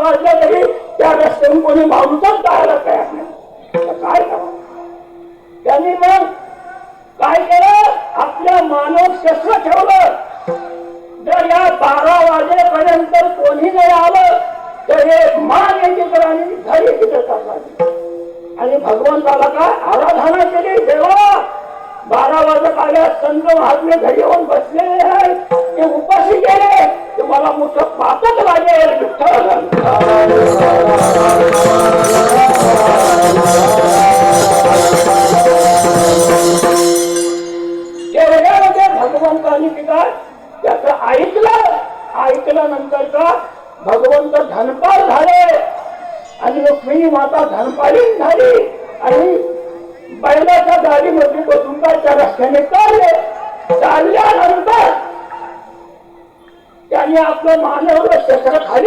वाजल्या तरी त्या रस्त्यावरून कोणी माणूसच जायला तयार नाही. काय करावं? त्यांनी मग काय केलं, आपल्या मानव शस्त्र ठेवलं. जर या 12 वाजेपर्यंत कोणी नाही आलं तर हे मान एकीकडे आणि घर एकीकडे चालला. आणि भगवंताला काय आराधना केली. देवा 12 वाजत आल्या, संत महात्मे घरी येऊन बसलेले आहेत, ते उपाशी गेले, ते मला मोठं पापच लागेल. भगवंतानी काय त्याचं ऐकल्यानंतर का भगवंत धनपाल झाले आणि रुक्मिणी माता धनपालीन झाली आणि बैलाच्या गाडीमध्ये बसून काय त्या रस्त्याने चालल्यानंतर त्यांनी आपलं मानव शस्त्र खाली